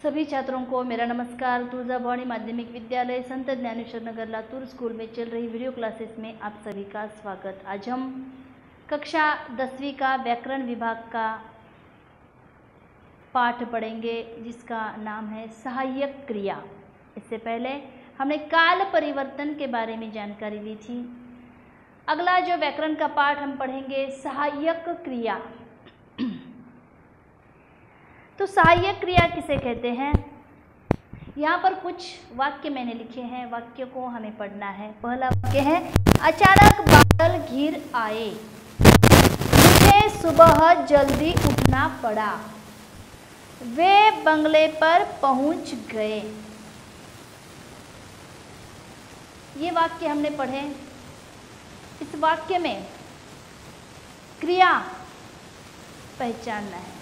सभी छात्रों को मेरा नमस्कार। तुलजाभवानी माध्यमिक विद्यालय संत ज्ञानेश्वर नगर लातूर स्कूल में चल रही वीडियो क्लासेस में आप सभी का स्वागत। आज हम कक्षा 10वीं का व्याकरण विभाग का पाठ पढ़ेंगे जिसका नाम है सहायक क्रिया। इससे पहले हमने काल परिवर्तन के बारे में जानकारी ली थी। अगला जो व्याकरण का पाठ हम पढ़ेंगे सहायक क्रिया। तो सहायक क्रिया किसे कहते हैं? यहाँ पर कुछ वाक्य मैंने लिखे हैं, वाक्य को हमें पढ़ना है। पहला वाक्य है, अचानक बादल घिर आए, मुझे सुबह जल्दी उठना पड़ा, वे बंगले पर पहुंच गए। ये वाक्य हमने पढ़े। इस वाक्य में क्रिया पहचानना है,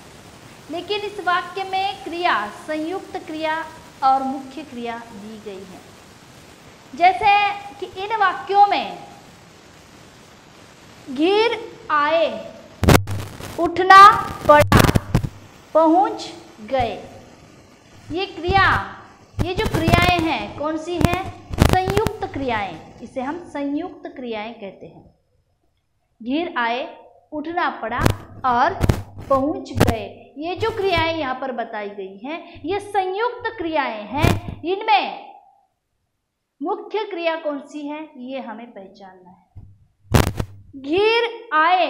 लेकिन इस वाक्य में क्रिया संयुक्त क्रिया और मुख्य क्रिया दी गई है। जैसे कि इन वाक्यों में घिर आए, उठना पड़ा, पहुंच गए, ये क्रिया, ये जो क्रियाएं हैं कौन सी हैं? संयुक्त क्रियाएं। इसे हम संयुक्त क्रियाएं कहते हैं। घिर आए, उठना पड़ा और पहुंच गए, ये जो क्रियाएं यहाँ पर बताई गई हैं ये संयुक्त क्रियाएं हैं। इनमें मुख्य क्रिया कौन सी है ये हमें पहचानना है। घिर आए,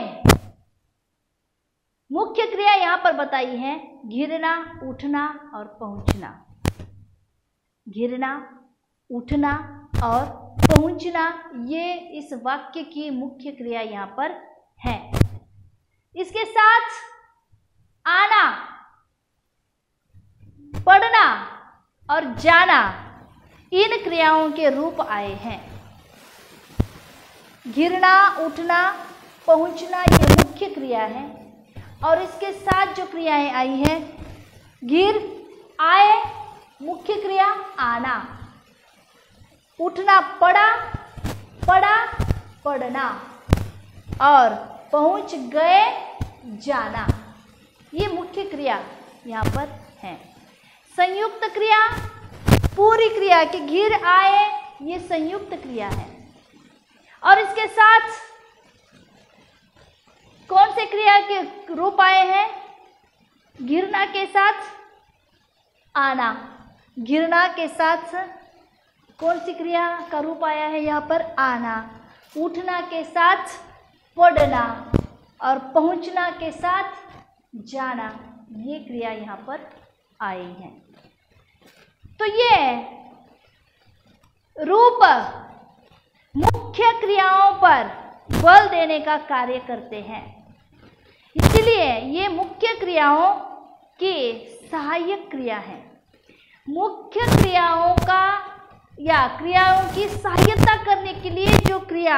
मुख्य क्रिया यहाँ पर बताई है घिरना, उठना और पहुंचना। घिरना, उठना और पहुंचना, ये इस वाक्य की मुख्य क्रिया यहाँ पर है। इसके साथ आना, पढ़ना और जाना, इन क्रियाओं के रूप आए हैं। घिरना, उठना, पहुंचना ये मुख्य क्रिया है और इसके साथ जो क्रियाएं आई हैं, घिर आए मुख्य क्रिया आना, उठना पड़ा, पड़ा पढ़ना और पहुंच गए जाना, ये मुख्य क्रिया यहाँ पर है। संयुक्त क्रिया, पूरी क्रिया के घिर आए ये संयुक्त क्रिया है और इसके साथ कौन से क्रिया के रूप आए हैं? घिरना के साथ आना, घिरना के साथ कौन सी क्रिया का रूप आया है यहाँ पर? आना। उठना के साथ पढ़ना और पहुंचना के साथ जाना, ये क्रिया यहाँ पर आई है। तो ये रूप मुख्य क्रियाओं पर बल देने का कार्य करते हैं, इसलिए ये मुख्य क्रियाओं की सहायक क्रिया है। मुख्य क्रियाओं का या क्रियाओं की सहायता करने के लिए जो क्रिया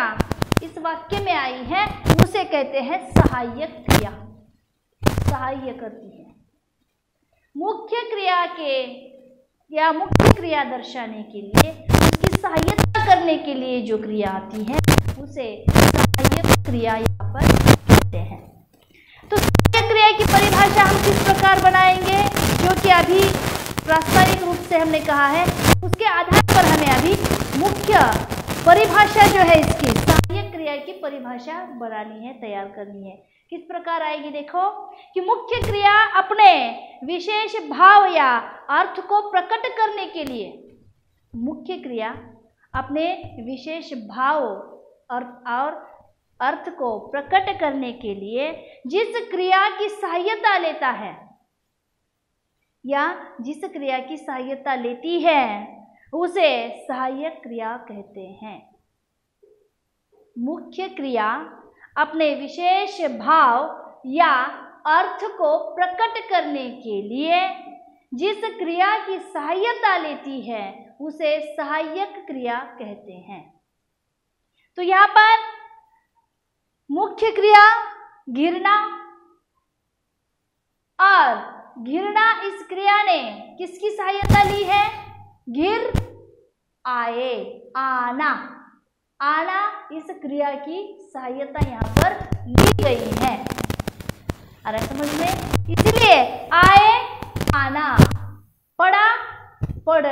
इस वाक्य में आई है उसे कहते हैं सहायक क्रिया। सहाय्य करती है। मुख्य क्रिया के या मुख्य क्रिया दर्शाने के लिए, उसकी सहायता करने के लिए जो क्रिया आती है उसे सहायक क्रिया यहाँ पर कहते हैं। तो सहायक क्रिया की परिभाषा हम किस प्रकार बनाएंगे, जो कि अभी प्रास्ताविक रूप से हमने कहा है, उसके आधार पर हमें अभी मुख्य परिभाषा जो है इसकी सहायक क्रिया की परिभाषा बनानी है, तैयार करनी है। किस प्रकार आएगी देखो कि मुख्य क्रिया अपने विशेष भाव या अर्थ को प्रकट करने के लिए, मुख्य क्रिया अपने विशेष भाव और अर्थ को प्रकट करने के लिए जिस क्रिया की सहायता लेता है या जिस क्रिया की सहायता लेती है उसे सहायक क्रिया कहते हैं। मुख्य क्रिया अपने विशेष भाव या अर्थ को प्रकट करने के लिए जिस क्रिया की सहायता लेती है उसे सहायक क्रिया कहते हैं। तो यहाँ पर मुख्य क्रिया घिरना, और घिरना इस क्रिया ने किसकी सहायता ली है? घिर आए, आना, आना इस क्रिया की सहायता यहाँ पर ली गई है। आ रहा है समझ में? इसलिए आए, आना,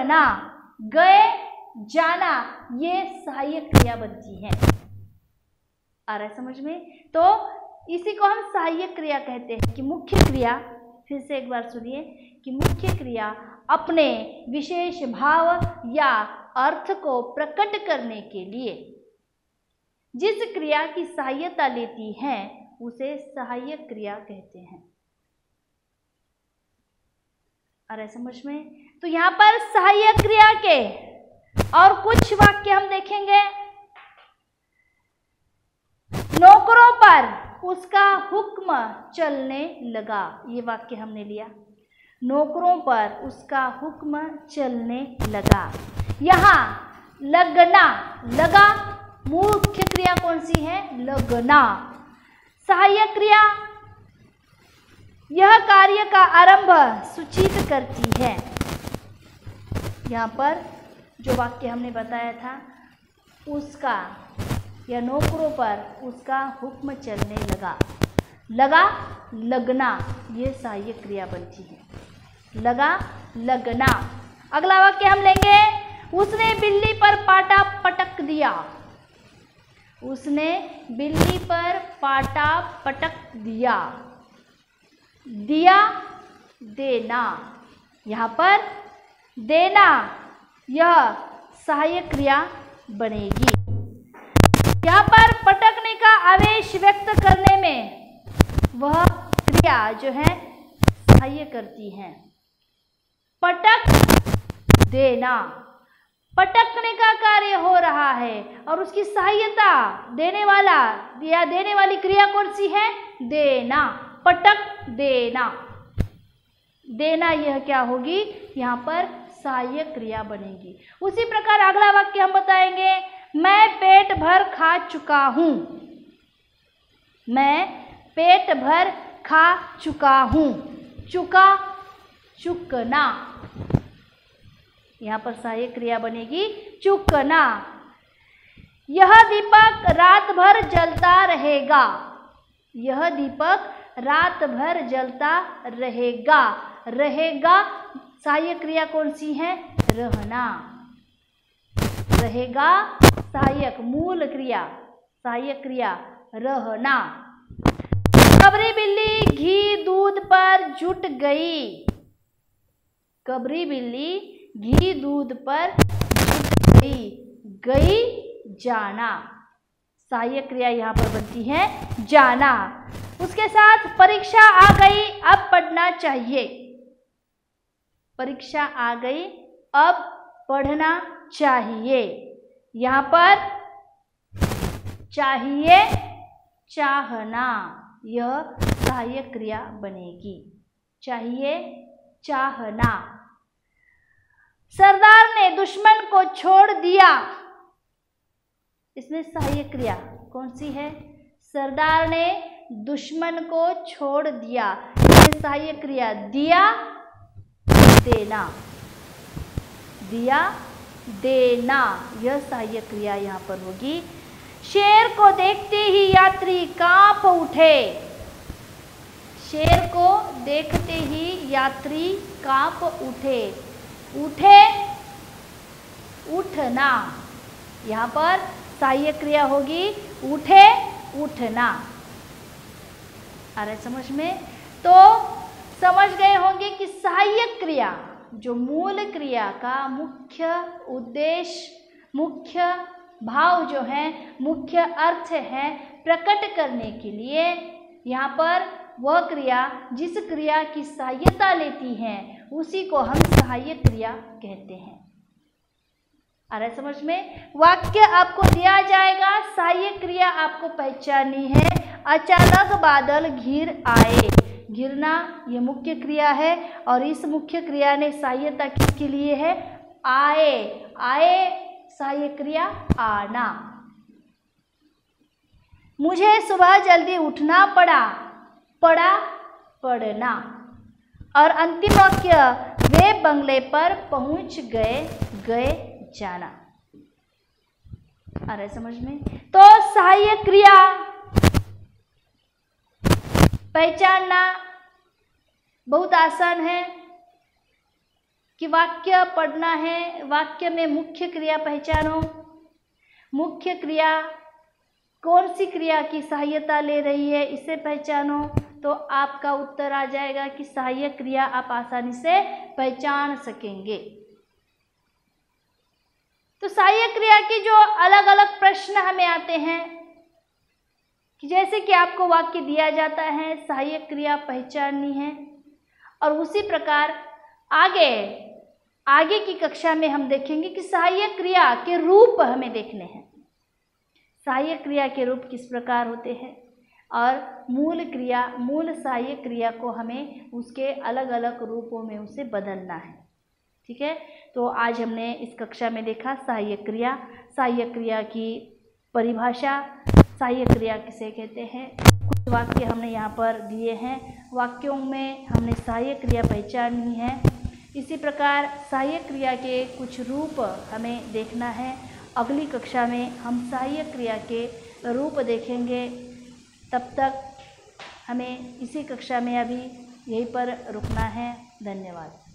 रहना, गए, जाना, ये सहायक क्रिया बनती है। आ रहा है समझ में? तो इसी को हम सहायक क्रिया कहते हैं कि मुख्य क्रिया, फिर से एक बार सुनिए, कि मुख्य क्रिया अपने विशेष भाव या अर्थ को प्रकट करने के लिए जिस क्रिया की सहायता लेती है उसे सहायक क्रिया कहते हैं। आ रहा है समझ में? तो यहाँ पर सहायक क्रिया के और कुछ वाक्य हम देखेंगे। नौकरों पर उसका हुक्म चलने लगा, ये वाक्य हमने लिया। नौकरों पर उसका हुक्म चलने लगा। यहाँ लगना, लगा, मुख्य क्रिया कौन सी है? लगना। सहायक क्रिया यह कार्य का आरंभ सूचित करती है। यहाँ पर जो वाक्य हमने बताया था, उसका या नौकरों पर उसका हुक्म चलने लगा, लगा, लगना, ये सहायक क्रिया बनती है। लगा, लगना। अगला वाक्य हम लेंगे, उसने बिल्ली पर पाटा पटक दिया। उसने बिल्ली पर पाटा पटक दिया। दिया, देना। यहाँ पर देना यह सहायक क्रिया बनेगी। यहाँ पर पटकने का आवेश व्यक्त करने में वह क्रिया जो है सहाय्य करती है। पटक देना, पटकने का कार्य हो रहा है और उसकी सहायता देने वाला या देने वाली क्रिया कौन सी है? देना। पटक देना, देना यह क्या होगी? यहाँ पर सहायक क्रिया बनेगी। उसी प्रकार अगला वाक्य हम बताएंगे, मैं पेट भर खा चुका हूँ। मैं पेट भर खा चुका हूँ। चुका, चुकना, यहाँ पर सहायक क्रिया बनेगी चुकना। यह दीपक रात भर जलता रहेगा। यह दीपक रात भर जलता रहेगा। रहेगा सहायक क्रिया कौन सी है? रहना। रहेगा सहायक, मूल क्रिया, सहायक क्रिया रहना। कबरी बिल्ली घी दूध पर जुट गई। कबरी बिल्ली घी दूध पर जुट गई। गई, जाना, सहायक क्रिया यहाँ पर बनती है जाना। उसके साथ परीक्षा आ गई, अब पढ़ना चाहिए। परीक्षा आ गई, अब पढ़ना चाहिए। यहाँ पर चाहिए, चाहना, यह सहायक क्रिया बनेगी। चाहिए, चाहना। सरदार ने दुश्मन को छोड़ दिया। इसमें सहायक क्रिया कौन सी है? सरदार ने दुश्मन को छोड़ दिया। इसमें सहायक क्रिया दिया, देना। दिया, देना, यह सहायक क्रिया यहाँ पर होगी। शेर को देखते ही यात्री कांप उठे। शेर को देखते ही यात्री कांप उठे। उठे, उठना, यहाँ पर सहायक क्रिया होगी उठे, उठना। आ रहा है समझ में? तो समझ गए होंगे कि सहायक क्रिया जो मूल क्रिया का मुख्य उद्देश्य, मुख्य भाव जो है, मुख्य अर्थ है प्रकट करने के लिए, यहाँ पर वह क्रिया जिस क्रिया की सहायता लेती है उसी को हम सहायक क्रिया कहते हैं। आ रहा है समझ में? वाक्य आपको दिया जाएगा, सहायक क्रिया आपको पहचाननी है। अचानक बादल घिर आए। घिरना ये मुख्य क्रिया है और इस मुख्य क्रिया ने सहायता किसके लिए है? आए। आए सहायक क्रिया आना। मुझे सुबह जल्दी उठना पड़ा। पड़ा, पढ़ना। और अंतिम वाक्य, वे बंगले पर पहुंच गए। गए, जाना। आ रहा है समझ में? तो सहायक क्रिया पहचानना बहुत आसान है। कि वाक्य पढ़ना है, वाक्य में मुख्य क्रिया पहचानो। मुख्य क्रिया कौन सी क्रिया की सहायता ले रही है इसे पहचानो, तो आपका उत्तर आ जाएगा कि सहायक क्रिया आप आसानी से पहचान सकेंगे। तो सहायक क्रिया के जो अलग अलग प्रश्न हमें आते हैं कि जैसे कि आपको वाक्य दिया जाता है, सहायक क्रिया पहचाननी है, और उसी प्रकार आगे की कक्षा में हम देखेंगे कि सहायक क्रिया के रूप हमें देखने हैं। सहायक क्रिया के रूप किस प्रकार होते हैं और मूल सहायक क्रिया को हमें उसके अलग अलग रूपों में उसे बदलना है। ठीक है, तो आज हमने इस कक्षा में देखा सहायक क्रिया की परिभाषा, सहायक क्रिया किसे कहते हैं। कुछ वाक्य हमने यहाँ पर दिए हैं, वाक्यों में हमने सहायक क्रिया पहचाननी है। इसी प्रकार सहायक क्रिया के कुछ रूप हमें देखना है। अगली कक्षा में हम सहायक क्रिया के रूप देखेंगे। तब तक हमें इसी कक्षा में अभी यहीं पर रुकना है। धन्यवाद।